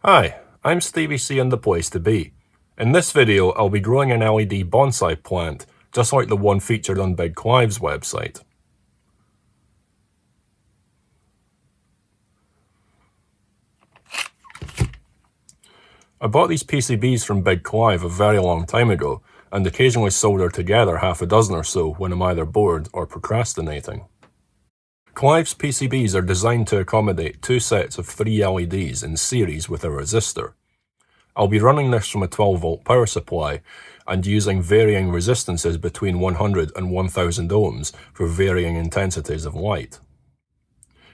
Hi, I'm Stevie C and the place to be. In this video, I'll be growing an LED bonsai plant, just like the one featured on BigClive's website. I bought these PCBs from BigClive a very long time ago, and occasionally solder together half a dozen or so when I'm either bored or procrastinating. Clive's PCBs are designed to accommodate two sets of 3 LEDs in series with a resistor. I'll be running this from a 12-volt power supply and using varying resistances between 100 and 1000 ohms for varying intensities of light.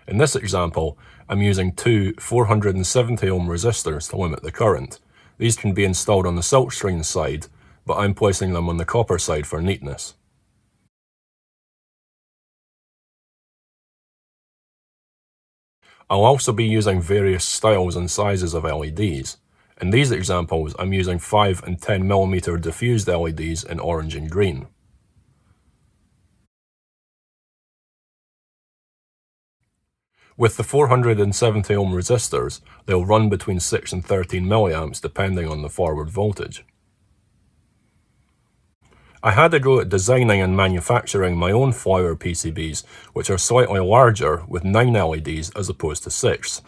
In this example, I'm using two 470 ohm resistors to limit the current. These can be installed on the silkscreen side, but I'm placing them on the copper side for neatness. I'll also be using various styles and sizes of LEDs. In these examples, I'm using 5 and 10mm diffused LEDs in orange and green. With the 470 ohm resistors, they'll run between 6 and 13 milliamps depending on the forward voltage. I had a go at designing and manufacturing my own flower PCBs, which are slightly larger with 9 LEDs as opposed to 6.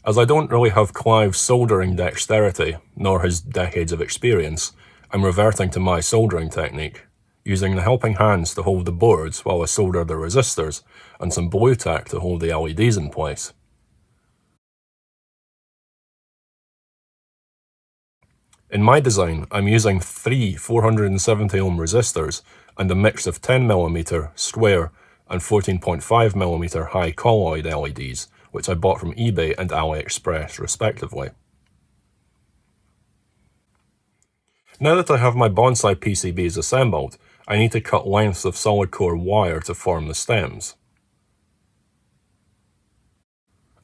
As I don't really have Clive's soldering dexterity, nor his decades of experience, I'm reverting to my soldering technique, using the helping hands to hold the boards while I solder the resistors, and some blue tack to hold the LEDs in place. In my design, I'm using 3 470 ohm resistors and a mix of 10mm square and 14.5mm high colloid LEDs, which I bought from eBay and AliExpress respectively. Now that I have my bonsai PCBs assembled, I need to cut lengths of solid core wire to form the stems.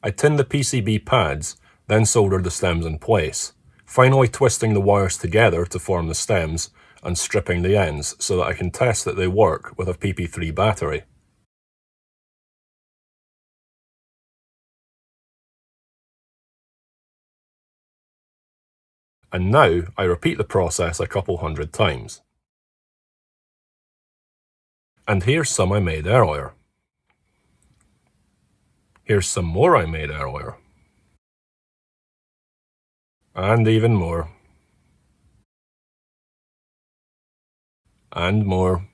I tin the PCB pads, then solder the stems in place, finally twisting the wires together to form the stems and stripping the ends so that I can test that they work with a PP3 battery. And now I repeat the process a couple hundred times. And here's some I made earlier. Here's some more I made earlier. And even more. And more.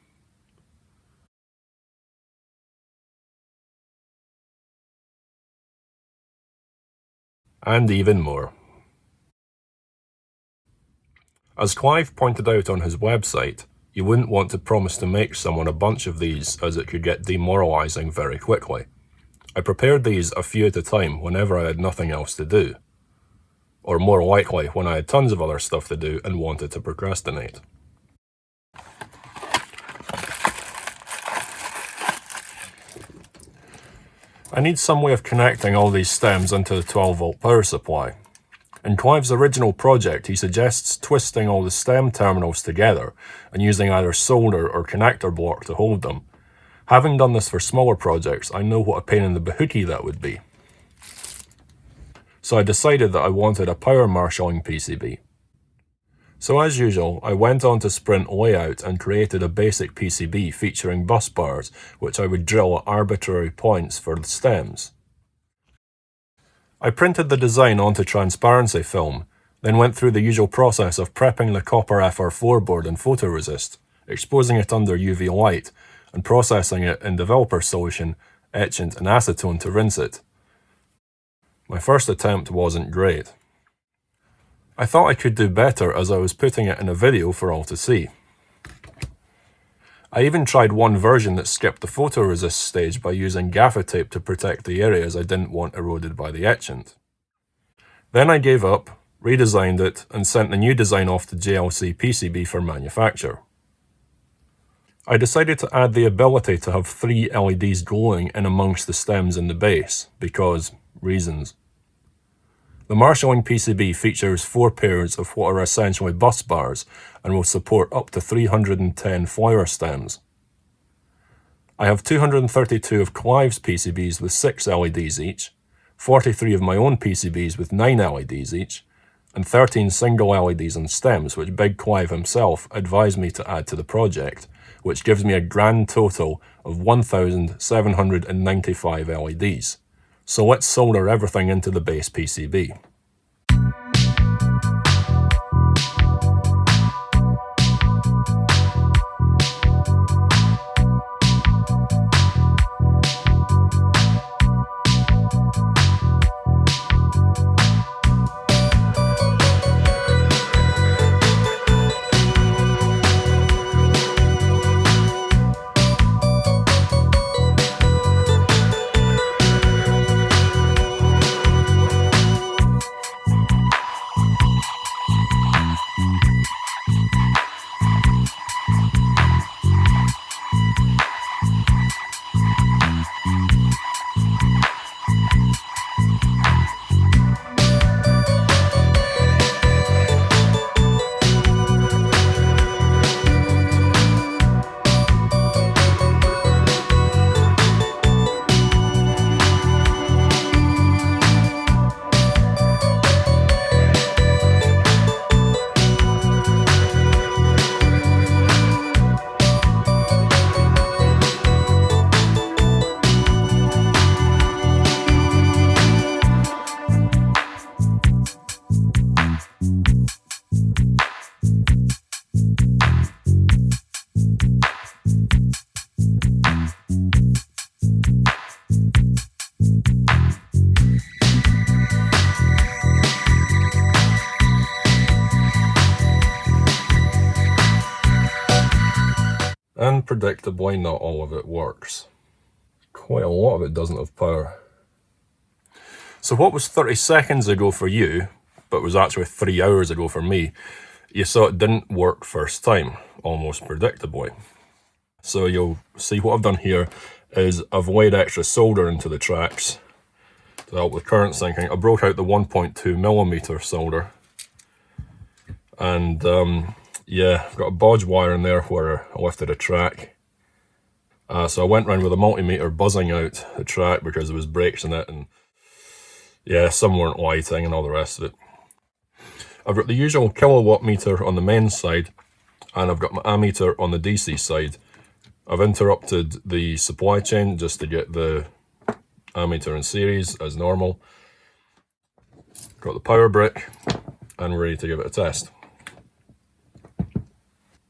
And even more. As Clive pointed out on his website, you wouldn't want to promise to make someone a bunch of these as it could get demoralizing very quickly. I prepared these a few at a time whenever I had nothing else to do. Or more likely, when I had tons of other stuff to do and wanted to procrastinate. I need some way of connecting all these stems into the 12-volt power supply. In Clive's original project, he suggests twisting all the stem terminals together and using either solder or connector block to hold them. Having done this for smaller projects, I know what a pain in the bahookie that would be. So I decided that I wanted a power marshalling PCB. So as usual, I went on to Sprint Layout and created a basic PCB featuring bus bars, which I would drill at arbitrary points for the stems. I printed the design onto transparency film, then went through the usual process of prepping the copper FR4 board in photoresist, exposing it under UV light, and processing it in developer solution, etchant and acetone to rinse it. My first attempt wasn't great. I thought I could do better as I was putting it in a video for all to see. I even tried one version that skipped the photoresist stage by using gaffer tape to protect the areas I didn't want eroded by the etchant. Then I gave up, redesigned it, and sent the new design off to JLC PCB for manufacture. I decided to add the ability to have 3 LEDs glowing in amongst the stems in the base, because reasons. The marshalling PCB features 4 pairs of what are essentially bus bars and will support up to 310 flower stems. I have 232 of Clive's PCBs with 6 LEDs each, 43 of my own PCBs with 9 LEDs each, and 13 single LEDs on stems, which BigClive himself advised me to add to the project, which gives me a grand total of 1,795 LEDs. So let's solder everything into the base PCB. And predictably, not all of it works. Quite a lot of it doesn't have power. So what was 30 seconds ago for you, but was actually 3 hours ago for me, you saw it didn't work first time, almost predictably. So you'll see what I've done here is I've laid extra solder into the tracks to help with current sinking. I broke out the 1.2mm solder, and yeah, I've got a bodge wire in there where I lifted a track. So I went around with a multimeter buzzing out the track because there was breaks in it, and yeah, some weren't lighting and all the rest of it. I've got the usual kilowatt meter on the mains side, and I've got my ammeter on the DC side. I've interrupted the supply chain just to get the ammeter in series as normal. Got the power brick, and we're ready to give it a test.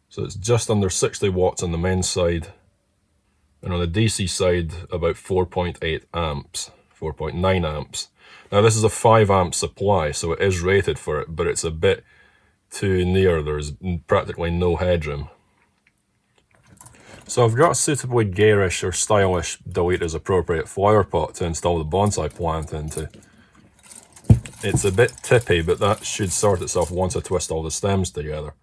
So it's just under 60 watts on the mains side, and on the DC side about 4.8 amps, 4.9 amps. Now this is a 5 amp supply, so it is rated for it, but it's a bit too near. There's practically no headroom. So I've got a suitably garish or stylish, delete as appropriate flower pot to install the bonsai plant into. It's a bit tippy, but that should sort itself once I twist all the stems together.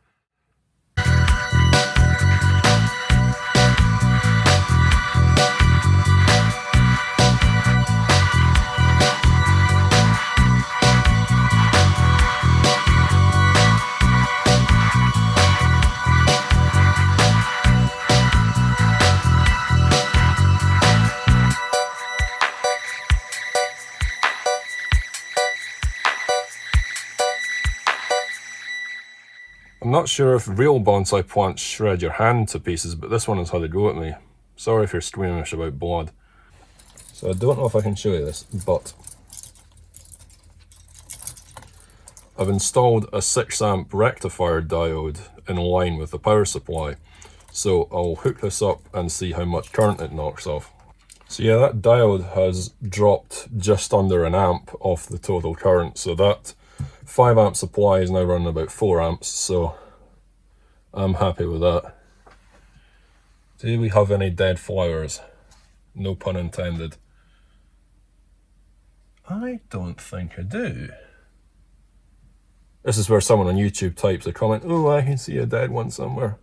I'm not sure if real bonsai plants shred your hand to pieces, but this one has had a go at me. Sorry if you're squeamish about blood. So I don't know if I can show you this, but I've installed a 6 amp rectifier diode in line with the power supply. So I'll hook this up and see how much current it knocks off. So yeah, that diode has dropped just under an amp off the total current. So that 5 amp supply is now running about 4 amps, so I'm happy with that. Do we have any dead flowers? No pun intended. I don't think I do. This is where someone on YouTube types a comment, "Oh, I can see a dead one somewhere."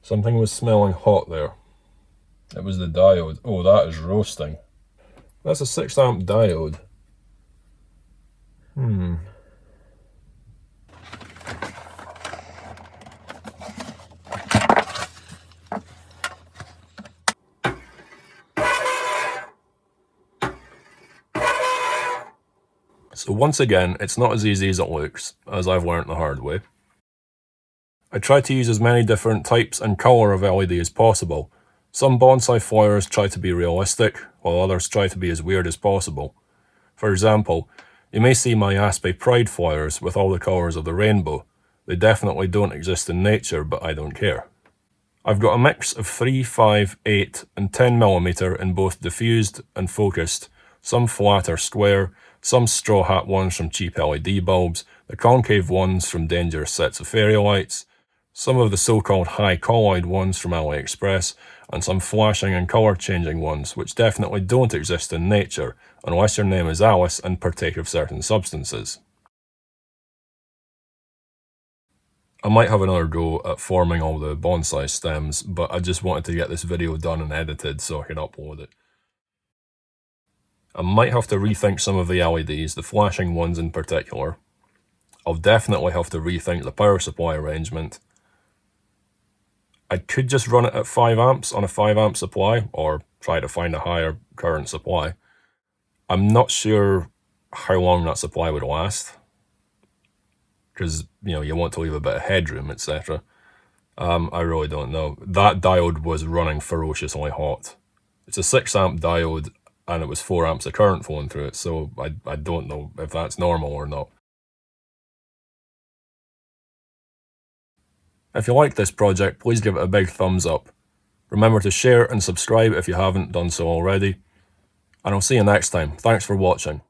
Something was smelling hot there. It was the diode. Oh, that is roasting. That's a 6 amp diode. So once again, it's not as easy as it looks, as I've learnt the hard way. I try to use as many different types and colour of LED as possible. Some bonsai flowers try to be realistic, while others try to be as weird as possible. For example, you may see my Aspen Pride flowers with all the colours of the rainbow. They definitely don't exist in nature, but I don't care. I've got a mix of 3, 5, 8 and 10mm in both diffused and focused, some flat or square, some straw hat ones from cheap LED bulbs, the concave ones from dangerous sets of fairy lights, some of the so-called high colloid ones from AliExpress, and some flashing and colour changing ones which definitely don't exist in nature unless your name is Alice and partake of certain substances. I might have another go at forming all the bonsai stems, but I just wanted to get this video done and edited so I can upload it. I might have to rethink some of the LEDs, the flashing ones in particular. I'll definitely have to rethink the power supply arrangement. I could just run it at 5 amps on a 5 amp supply, or try to find a higher current supply. I'm not sure how long that supply would last, because, you want to leave a bit of headroom, etc. I really don't know. That diode was running ferociously hot. It's a 6 amp diode, and it was 4 amps of current flowing through it, so I don't know if that's normal or not. If you like this project, please give it a big thumbs up. Remember to share and subscribe if you haven't done so already. And I'll see you next time. Thanks for watching.